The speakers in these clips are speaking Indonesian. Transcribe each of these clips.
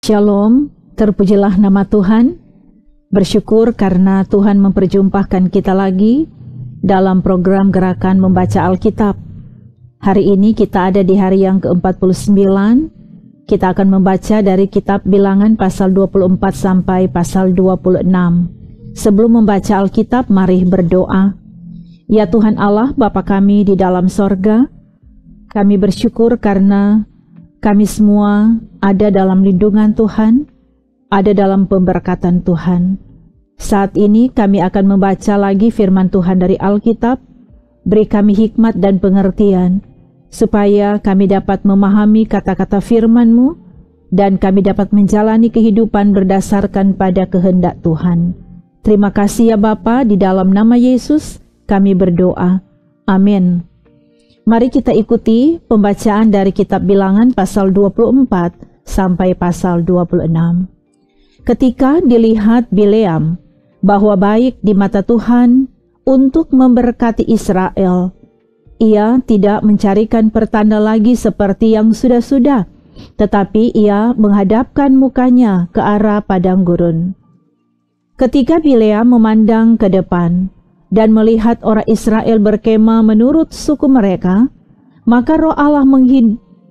Shalom, terpujilah nama Tuhan. Bersyukur karena Tuhan memperjumpakan kita lagi dalam program Gerakan Membaca Alkitab. Hari ini kita ada di hari yang ke-49. Kita akan membaca dari kitab Bilangan pasal 24 sampai pasal 26. Sebelum membaca Alkitab, mari berdoa. Ya Tuhan Allah, Bapa kami di dalam sorga, kami bersyukur karena kami semua ada dalam lindungan Tuhan, ada dalam pemberkatan Tuhan. Saat ini kami akan membaca lagi firman Tuhan dari Alkitab. Beri kami hikmat dan pengertian, supaya kami dapat memahami kata-kata firman-Mu, dan kami dapat menjalani kehidupan berdasarkan pada kehendak Tuhan. Terima kasih ya Bapa, di dalam nama Yesus kami berdoa. Amin. Mari kita ikuti pembacaan dari kitab Bilangan pasal 24 sampai pasal 26. Ketika dilihat Bileam bahwa baik di mata Tuhan untuk memberkati Israel, ia tidak mencarikan pertanda lagi seperti yang sudah-sudah, tetapi ia menghadapkan mukanya ke arah padang gurun. Ketika Bileam memandang ke depan dan melihat orang Israel berkemah menurut suku mereka, maka Roh Allah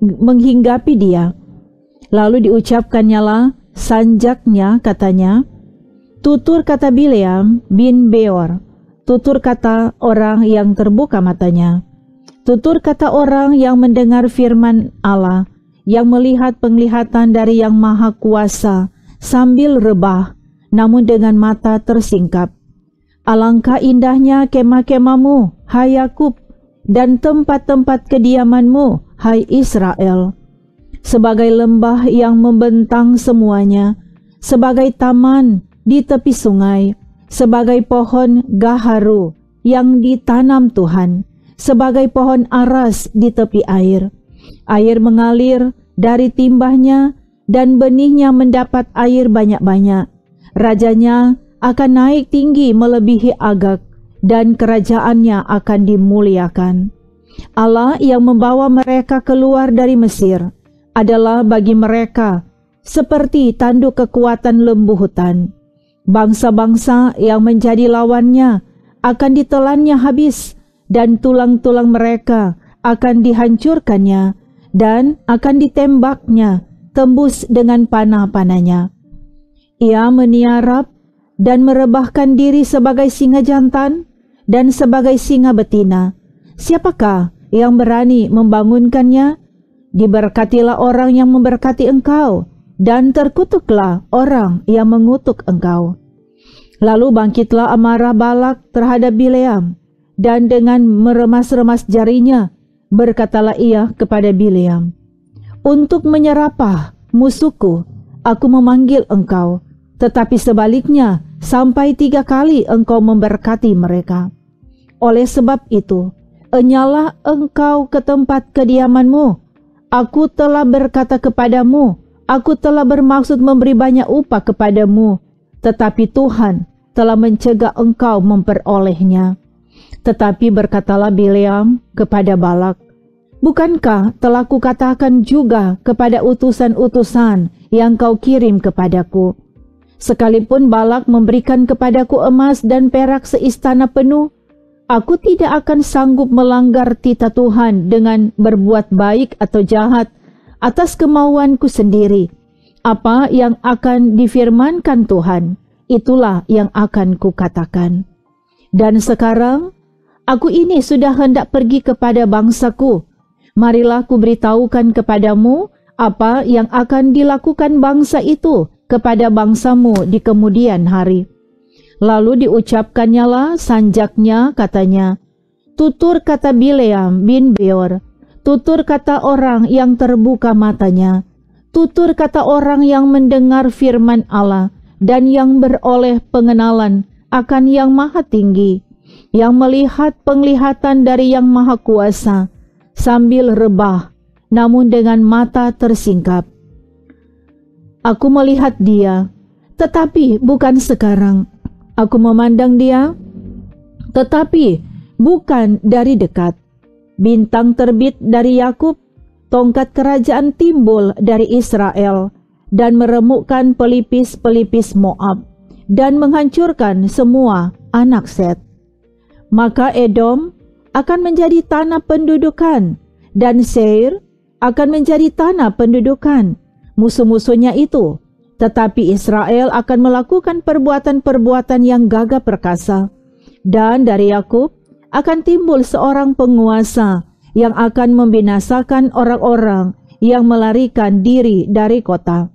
menghinggapi dia. Lalu diucapkannyalah sanjaknya, katanya, tutur kata Bileam bin Beor, tutur kata orang yang terbuka matanya, tutur kata orang yang mendengar firman Allah, yang melihat penglihatan dari Yang Maha Kuasa sambil rebah, namun dengan mata tersingkap. Alangkah indahnya kemah-kemahmu, hai Yakub, dan tempat-tempat kediamanmu, hai Israel. Sebagai lembah yang membentang semuanya, sebagai taman di tepi sungai, sebagai pohon gaharu yang ditanam Tuhan, sebagai pohon aras di tepi air. Air mengalir dari timbahnya, dan benihnya mendapat air banyak-banyak. Rajanya akan naik tinggi melebihi Agag, dan kerajaannya akan dimuliakan. Allah yang membawa mereka keluar dari Mesir adalah bagi mereka seperti tanduk kekuatan lembu hutan. Bangsa-bangsa yang menjadi lawannya akan ditelannya habis, dan tulang-tulang mereka akan dihancurkannya, dan akan ditembaknya tembus dengan panah-panahnya. Ia meniarap dan merebahkan diri sebagai singa jantan dan sebagai singa betina. Siapakah yang berani membangunkannya? Diberkatilah orang yang memberkati engkau, dan terkutuklah orang yang mengutuk engkau. Lalu bangkitlah amarah Balak terhadap Bileam, dan dengan meremas-remas jarinya, berkatalah ia kepada Bileam, untuk menyerapah musuhku, aku memanggil engkau, tetapi sebaliknya, sampai 3 kali engkau memberkati mereka. Oleh sebab itu, enyalah engkau ke tempat kediamanmu. Aku telah berkata kepadamu, aku telah bermaksud memberi banyak upah kepadamu, tetapi Tuhan telah mencegah engkau memperolehnya. Tetapi berkatalah Bileam kepada Balak, bukankah telah kukatakan juga kepada utusan-utusan yang kau kirim kepadaku, sekalipun Balak memberikan kepadaku emas dan perak seistana penuh, aku tidak akan sanggup melanggar titah Tuhan dengan berbuat baik atau jahat atas kemauanku sendiri. Apa yang akan difirmankan Tuhan, itulah yang akan kukatakan. Dan sekarang, aku ini sudah hendak pergi kepada bangsaku. Marilah kuberitahukan kepadamu apa yang akan dilakukan bangsa itu kepada bangsamu di kemudian hari. Lalu diucapkannyalah sanjaknya, katanya, tutur kata Bileam bin Beor, tutur kata orang yang terbuka matanya, tutur kata orang yang mendengar firman Allah dan yang beroleh pengenalan akan Yang Maha Tinggi, yang melihat penglihatan dari Yang Maha Kuasa sambil rebah, namun dengan mata tersingkap. Aku melihat dia, tetapi bukan sekarang. Aku memandang dia, tetapi bukan dari dekat. Bintang terbit dari Yakub, tongkat kerajaan timbul dari Israel, dan meremukkan pelipis-pelipis Moab dan menghancurkan semua anak Set. Maka Edom akan menjadi tanah pendudukan dan Seir akan menjadi tanah pendudukan musuh-musuhnya itu. Tetapi Israel akan melakukan perbuatan-perbuatan yang gagah perkasa, dan dari Yakub akan timbul seorang penguasa yang akan membinasakan orang-orang yang melarikan diri dari kota.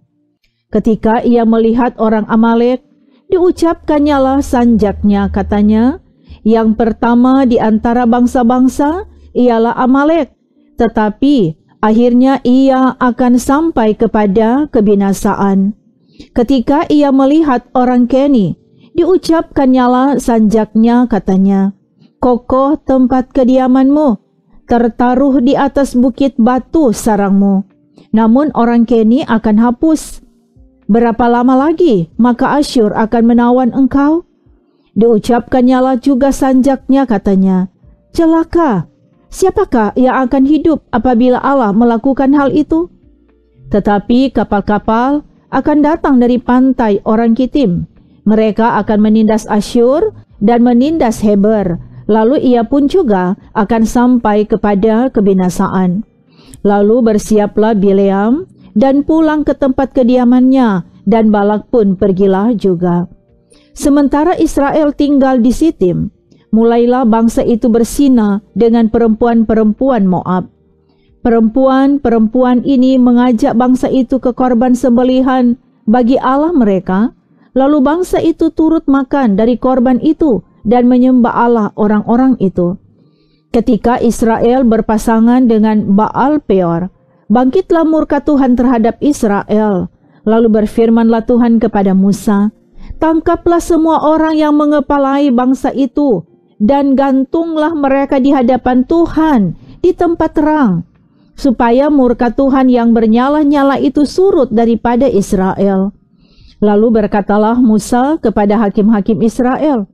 Ketika ia melihat orang Amalek, diucapkannyalah sanjaknya, katanya, yang pertama di antara bangsa-bangsa ialah Amalek, tetapi akhirnya ia akan sampai kepada kebinasaan. Ketika ia melihat orang Keni, diucapkannyalah sanjaknya, katanya, kokoh tempat kediamanmu, tertaruh di atas bukit batu sarangmu. Namun orang Keni akan hapus. Berapa lama lagi maka Asyur akan menawan engkau? Diucapkannyalah juga sanjaknya, katanya, celaka, siapakah yang akan hidup apabila Allah melakukan hal itu? Tetapi kapal-kapal akan datang dari pantai orang Kitim. Mereka akan menindas Asyur dan menindas Heber. Lalu ia pun juga akan sampai kepada kebinasaan. Lalu bersiaplah Bileam dan pulang ke tempat kediamannya, dan Balak pun pergilah juga. Sementara Israel tinggal di Sitim, mulailah bangsa itu berzina dengan perempuan-perempuan Moab. Perempuan-perempuan ini mengajak bangsa itu ke korban sembelihan bagi Allah mereka, lalu bangsa itu turut makan dari korban itu dan menyembah Allah orang-orang itu. Ketika Israel berpasangan dengan Baal Peor, bangkitlah murka Tuhan terhadap Israel. Lalu berfirmanlah Tuhan kepada Musa, tangkaplah semua orang yang mengepalai bangsa itu, dan gantunglah mereka di hadapan Tuhan di tempat terang, supaya murka Tuhan yang bernyala-nyala itu surut daripada Israel. Lalu berkatalah Musa kepada hakim-hakim Israel,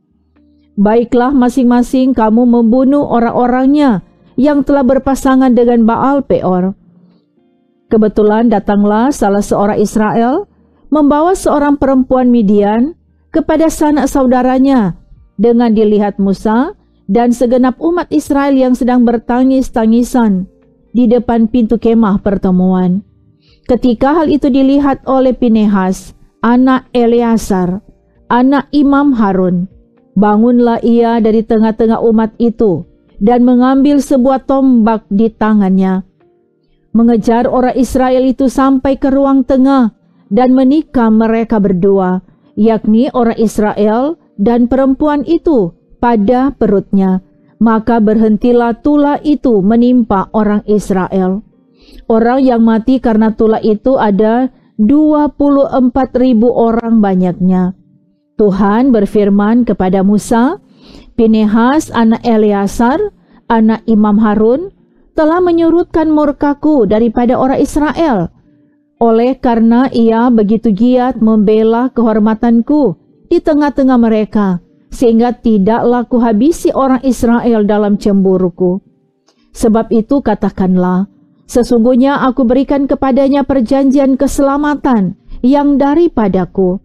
baiklah masing-masing kamu membunuh orang-orangnya yang telah berpasangan dengan Baal Peor. Kebetulan datanglah salah seorang Israel membawa seorang perempuan Midian kepada sanak saudaranya, dengan dilihat Musa dan segenap umat Israel yang sedang bertangis-tangisan di depan pintu kemah pertemuan. Ketika hal itu dilihat oleh Pinehas, anak Eleazar, anak Imam Harun, bangunlah ia dari tengah-tengah umat itu dan mengambil sebuah tombak di tangannya, mengejar orang Israel itu sampai ke ruang tengah dan menikam mereka berdua, yakni orang Israel dan perempuan itu pada perutnya. Maka berhentilah tulah itu menimpa orang Israel. Orang yang mati karena tulah itu ada 24.000 orang banyaknya. Tuhan berfirman kepada Musa, Pinehas anak Eleazar, anak Imam Harun, telah menyurutkan murkaku daripada orang Israel, oleh karena ia begitu giat membela kehormatanku di tengah-tengah mereka, sehingga tidaklah kuhabisi orang Israel dalam cemburuku. Sebab itu katakanlah, sesungguhnya aku berikan kepadanya perjanjian keselamatan yang daripadaku,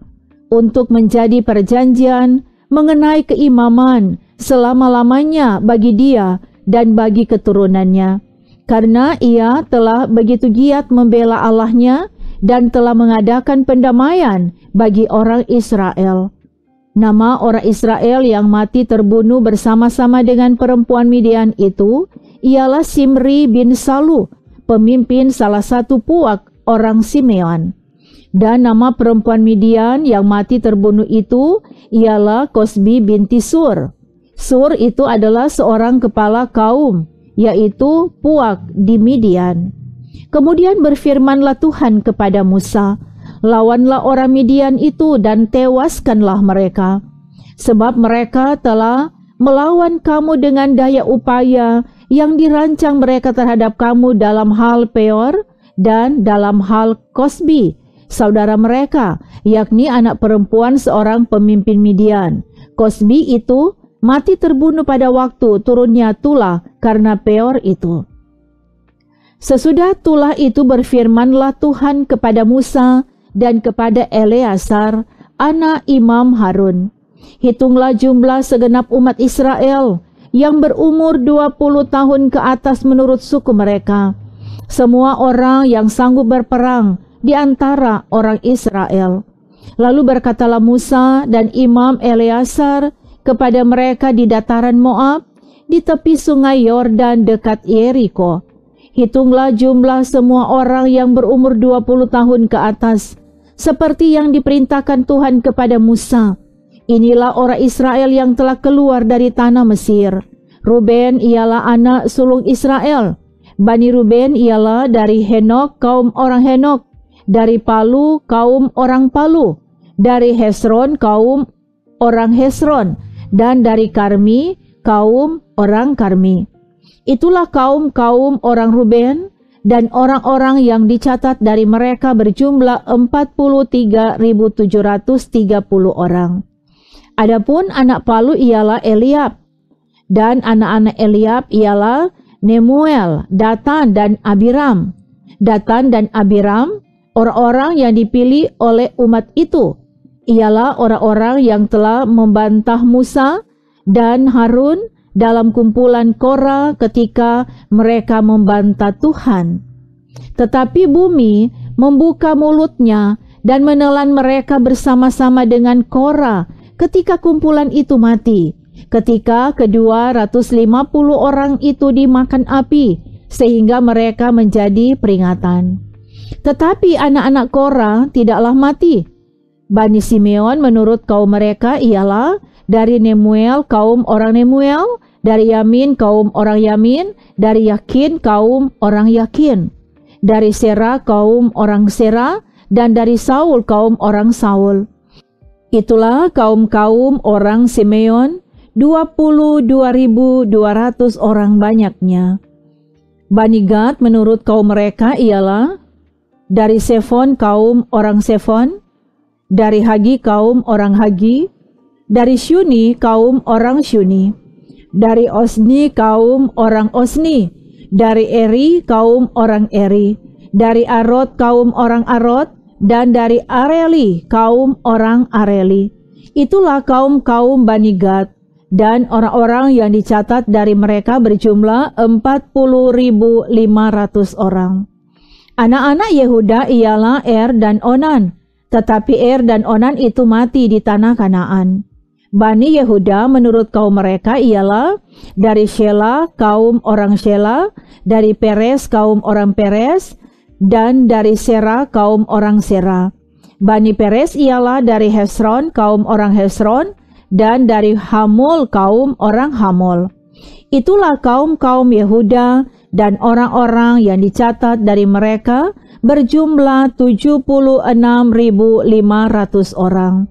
untuk menjadi perjanjian mengenai keimaman selama-lamanya bagi dia dan bagi keturunannya, karena ia telah begitu giat membela Allahnya dan telah mengadakan pendamaian bagi orang Israel. Nama orang Israel yang mati terbunuh bersama-sama dengan perempuan Midian itu ialah Simri bin Salu, pemimpin salah satu puak orang Simeon. Dan nama perempuan Midian yang mati terbunuh itu ialah Kosbi binti Sur. Sur itu adalah seorang kepala kaum, yaitu puak di Midian. Kemudian berfirmanlah Tuhan kepada Musa, lawanlah orang Midian itu dan tewaskanlah mereka, sebab mereka telah melawan kamu dengan daya upaya yang dirancang mereka terhadap kamu dalam hal Peor dan dalam hal Kosbi, saudara mereka, yakni anak perempuan seorang pemimpin Midian. Kosbi itu mati terbunuh pada waktu turunnya tulah karena Peor itu. Sesudah tulah itu berfirmanlah Tuhan kepada Musa dan kepada Eleazar, anak Imam Harun. Hitunglah jumlah segenap umat Israel yang berumur 20 tahun ke atas menurut suku mereka, semua orang yang sanggup berperang di antara orang Israel. Lalu berkatalah Musa dan Imam Eleazar kepada mereka di dataran Moab, di tepi sungai Yordan dekat Yeriko, hitunglah jumlah semua orang yang berumur 20 tahun ke atas, seperti yang diperintahkan Tuhan kepada Musa. Inilah orang Israel yang telah keluar dari tanah Mesir. Ruben ialah anak sulung Israel. Bani Ruben ialah dari Henok, kaum orang Henok. Dari Palu, kaum orang Palu. Dari Hesron, kaum orang Hesron. Dan dari Karmi, kaum orang Karmi. Itulah kaum-kaum orang Ruben, dan orang-orang yang dicatat dari mereka berjumlah 43.730 orang. Adapun anak Palu ialah Eliab, dan anak-anak Eliab ialah Nemuel, Datan, dan Abiram. Datan dan Abiram, orang-orang yang dipilih oleh umat itu, ialah orang-orang yang telah membantah Musa dan Harun dalam kumpulan Korah ketika mereka membantah Tuhan. Tetapi bumi membuka mulutnya dan menelan mereka bersama-sama dengan Korah ketika kumpulan itu mati, ketika ke-250 orang itu dimakan api, sehingga mereka menjadi peringatan. Tetapi anak-anak Korah tidaklah mati. Bani Simeon menurut kaum mereka ialah dari Nemuel, kaum orang Nemuel, dari Yamin, kaum orang Yamin, dari Yakin, kaum orang Yakin, dari Sera, kaum orang Sera, dan dari Saul, kaum orang Saul. Itulah kaum-kaum orang Simeon, 22.200 orang banyaknya. Bani Gad menurut kaum mereka ialah dari Sefon, kaum orang Sefon, dari Hagi, kaum orang Hagi, dari Syuni, kaum orang Syuni, dari Osni, kaum orang Osni, dari Eri, kaum orang Eri, dari Arod, kaum orang Arod, dan dari Areli, kaum orang Areli. Itulah kaum-kaum Bani Gad, dan orang-orang yang dicatat dari mereka berjumlah 40.500 orang. Anak-anak Yehuda ialah Er dan Onan, tetapi Er dan Onan itu mati di tanah Kanaan. Bani Yehuda menurut kaum mereka ialah dari Shela, kaum orang Shela, dari Peres, kaum orang Peres, dan dari Sera, kaum orang Sera. Bani Peres ialah dari Hesron, kaum orang Hesron, dan dari Hamul, kaum orang Hamul. Itulah kaum-kaum Yehuda, dan orang-orang yang dicatat dari mereka berjumlah 76.500 orang.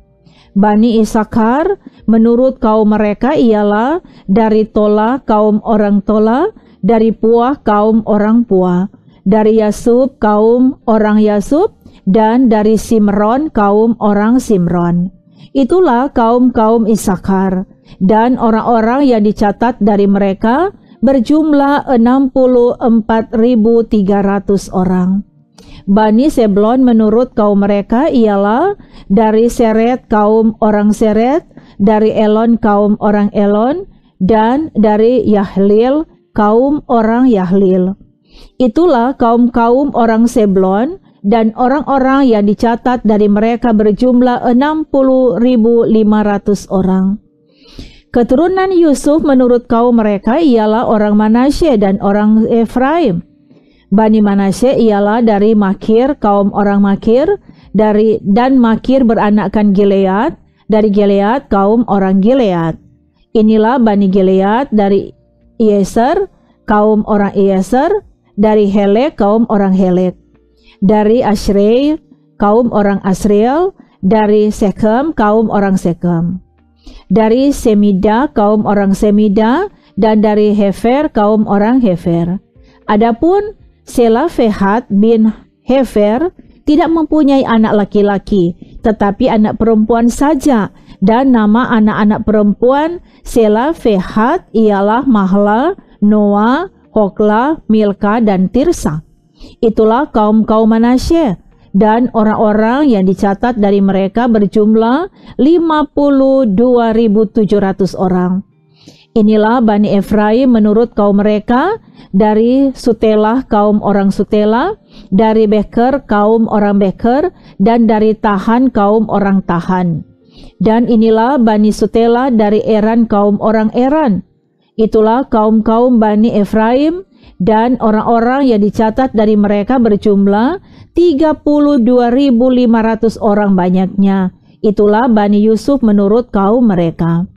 Bani Isakar menurut kaum mereka ialah dari Tola, kaum orang Tola, dari Puah, kaum orang Puah, dari Yasub, kaum orang Yasub, dan dari Simron, kaum orang Simron. Itulah kaum-kaum Isakar, dan orang-orang yang dicatat dari mereka berjumlah 64.300 orang. Bani Seblon menurut kaum mereka ialah dari Seret, kaum orang Seret, dari Elon, kaum orang Elon, dan dari Yahlil, kaum orang Yahlil. Itulah kaum-kaum orang Seblon, dan orang-orang yang dicatat dari mereka berjumlah 60.500 orang. Keturunan Yusuf menurut kaum mereka ialah orang Manasye dan orang Efraim. Bani Manasye ialah dari Makir, kaum orang Makir, dan Makir beranakkan Gilead, dari Gilead, kaum orang Gilead. Inilah Bani Gilead dari Ieser, kaum orang Ieser, dari Helek, kaum orang Helek, dari Ashrei, kaum orang Asriel, dari Sekhem, kaum orang Sekhem, dari Semida, kaum orang Semida, dan dari Hefer, kaum orang Hefer. Adapun Selafehat bin Hefer tidak mempunyai anak laki-laki, tetapi anak perempuan saja, dan nama anak-anak perempuan Selafehat ialah Mahla, Noah, Hokla, Milka, dan Tirsa. Itulah kaum-kaum Manasye. dan orang-orang yang dicatat dari mereka berjumlah 52.700 orang. Inilah Bani Efraim menurut kaum mereka, dari Sutelah kaum orang Sutelah, dari Beker kaum orang Beker, dan dari Tahan kaum orang Tahan. Dan inilah Bani Sutelah dari Eran kaum orang Eran. Itulah kaum-kaum Bani Efraim, dan orang-orang yang dicatat dari mereka berjumlah 32.500 orang banyaknya. Itulah Bani Yusuf menurut kaum mereka.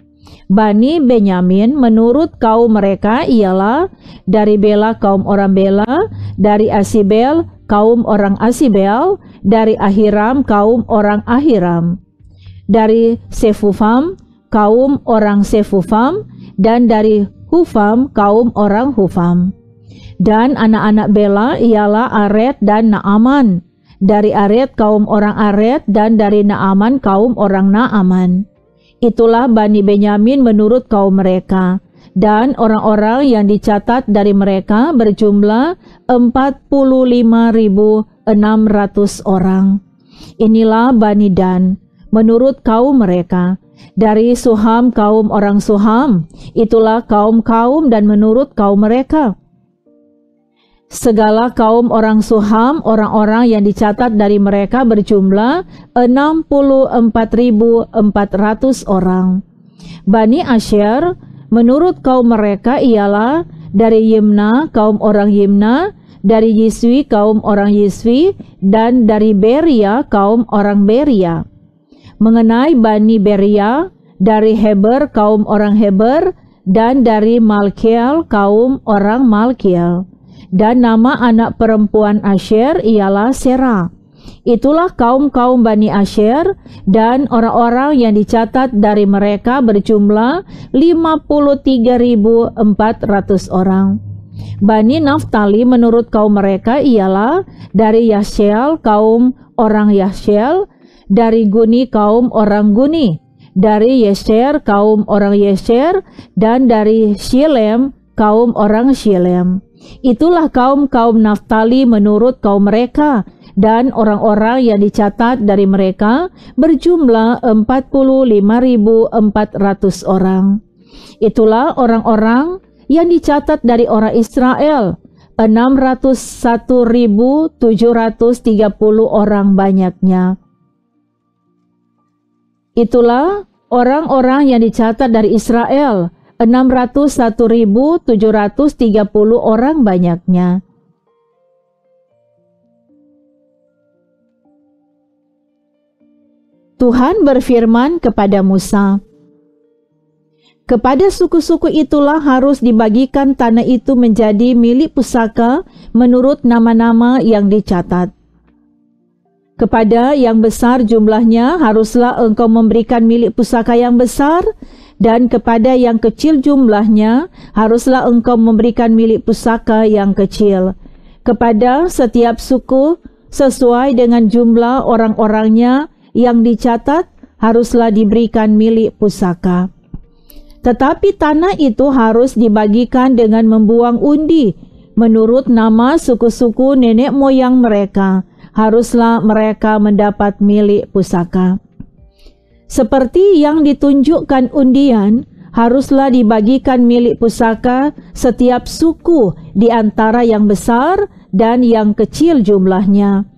Bani Benyamin menurut kaum mereka ialah dari Bela kaum orang Bela, dari Asibel kaum orang Asibel, dari Ahiram kaum orang Ahiram, dari Sefufam kaum orang Sefufam, dan dari Hufam kaum orang Hufam. Dan anak-anak Bela ialah Aret dan Naaman, dari Aret kaum orang Aret, dan dari Naaman kaum orang Naaman. Itulah Bani Benyamin menurut kaum mereka, dan orang-orang yang dicatat dari mereka berjumlah 45.600 orang. Inilah Bani Dan menurut kaum mereka, dari Suham kaum orang Suham. Itulah kaum-kaum dan menurut kaum mereka. Segala kaum orang Suham, orang-orang yang dicatat dari mereka berjumlah 64.400 orang. Bani Asher menurut kaum mereka ialah dari Yimna kaum orang Yimna, dari Yiswi kaum orang Yiswi, dan dari Beria kaum orang Beria. Mengenai Bani Beria, dari Heber kaum orang Heber, dan dari Malkiel kaum orang Malkiel. Dan nama anak perempuan Asher ialah Serah. Itulah kaum-kaum Bani Asher, dan orang-orang yang dicatat dari mereka berjumlah 53.400 orang. Bani Naftali menurut kaum mereka ialah dari Yashel kaum orang Yashel, dari Guni kaum orang Guni, dari Yesher kaum orang Yesher, dan dari Shilem kaum orang Shilem. Itulah kaum-kaum Naftali menurut kaum mereka, dan orang-orang yang dicatat dari mereka berjumlah 45.400 orang. Itulah orang-orang yang dicatat dari orang Israel, 601.730 orang banyaknya. Itulah orang-orang yang dicatat dari Israel, 601.730 orang banyaknya. Tuhan berfirman kepada Musa, kepada suku-suku itulah harus dibagikan tanah itu menjadi milik pusaka menurut nama-nama yang dicatat. Kepada yang besar jumlahnya haruslah engkau memberikan milik pusaka yang besar, dan kepada yang kecil jumlahnya haruslah engkau memberikan milik pusaka yang kecil. Kepada setiap suku sesuai dengan jumlah orang-orangnya yang dicatat haruslah diberikan milik pusaka. Tetapi tanah itu harus dibagikan dengan membuang undi menurut nama suku-suku nenek moyang mereka. Haruslah mereka mendapat milik pusaka. Seperti yang ditunjukkan undian, haruslah dibagikan milik pusaka setiap suku di antara yang besar dan yang kecil jumlahnya.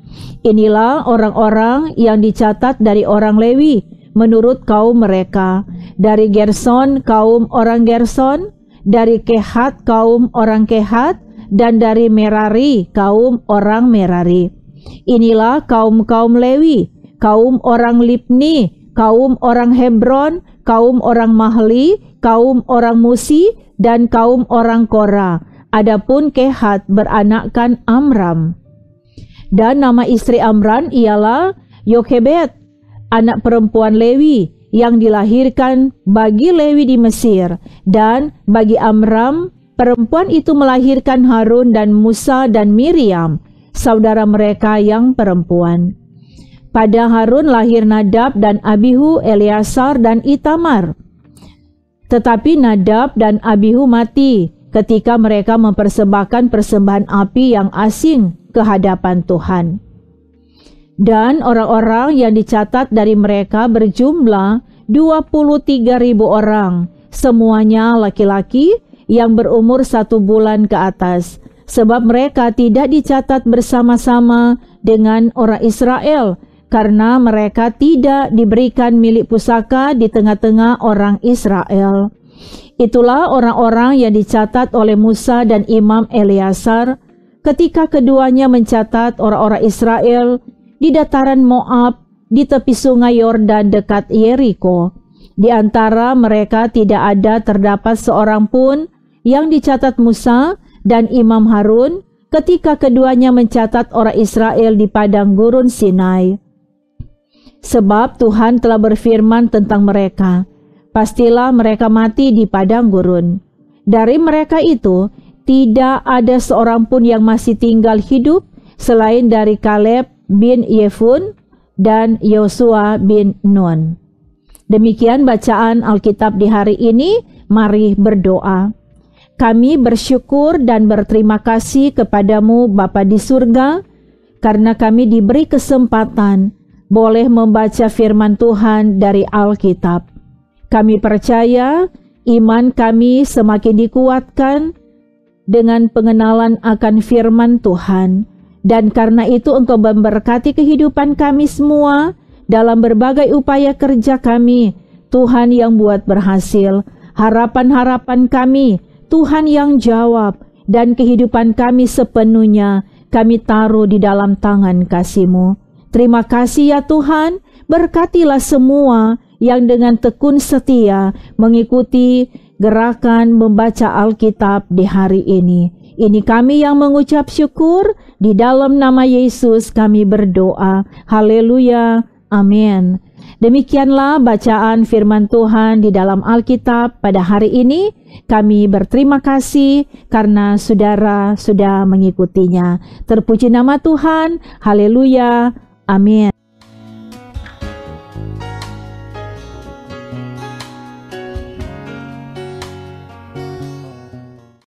Inilah orang-orang yang dicatat dari orang Lewi menurut kaum mereka, dari Gerson kaum orang Gerson, dari Kehat kaum orang Kehat, dan dari Merari kaum orang Merari. Inilah kaum-kaum Lewi, kaum orang Libni, kaum orang Hebron, kaum orang Mahli, kaum orang Musi, dan kaum orang Kora. Adapun Kehat beranakkan Amram. Dan nama istri Amram ialah Yokhebed, anak perempuan Lewi, yang dilahirkan bagi Lewi di Mesir. Dan bagi Amram, perempuan itu melahirkan Harun dan Musa dan Miriam, saudara mereka yang perempuan. Pada Harun lahir Nadab dan Abihu, Eleazar dan Itamar. Tetapi Nadab dan Abihu mati ketika mereka mempersembahkan persembahan api yang asing ke hadapan Tuhan. Dan orang-orang yang dicatat dari mereka berjumlah 23.000 orang, semuanya laki-laki yang berumur 1 bulan ke atas, sebab mereka tidak dicatat bersama-sama dengan orang Israel, karena mereka tidak diberikan milik pusaka di tengah-tengah orang Israel. Itulah orang-orang yang dicatat oleh Musa dan Imam Eleazar ketika keduanya mencatat orang-orang Israel di dataran Moab di tepi sungai Yordan dekat Yeriko. Di antara mereka tidak ada terdapat seorang pun yang dicatat Musa dan Imam Harun ketika keduanya mencatat orang Israel di padang gurun Sinai. Sebab Tuhan telah berfirman tentang mereka, pastilah mereka mati di padang gurun. Dari mereka itu tidak ada seorang pun yang masih tinggal hidup selain dari Kaleb bin Yefun dan Yosua bin Nun. Demikian bacaan Alkitab di hari ini. Mari berdoa. Kami bersyukur dan berterima kasih kepadamu Bapa di surga, karena kami diberi kesempatan boleh membaca firman Tuhan dari Alkitab. Kami percaya iman kami semakin dikuatkan dengan pengenalan akan firman Tuhan. Dan karena itu Engkau memberkati kehidupan kami semua dalam berbagai upaya kerja kami. Tuhan yang buat berhasil. Harapan-harapan kami, Tuhan yang jawab. Dan kehidupan kami sepenuhnya kami taruh di dalam tangan kasih-Mu. Terima kasih ya Tuhan, berkatilah semua yang dengan tekun setia mengikuti gerakan membaca Alkitab di hari ini. Ini kami yang mengucap syukur, di dalam nama Yesus kami berdoa. Haleluya, amin. Demikianlah bacaan firman Tuhan di dalam Alkitab pada hari ini. Kami berterima kasih karena saudara sudah mengikutinya. Terpuji nama Tuhan, haleluya, amin.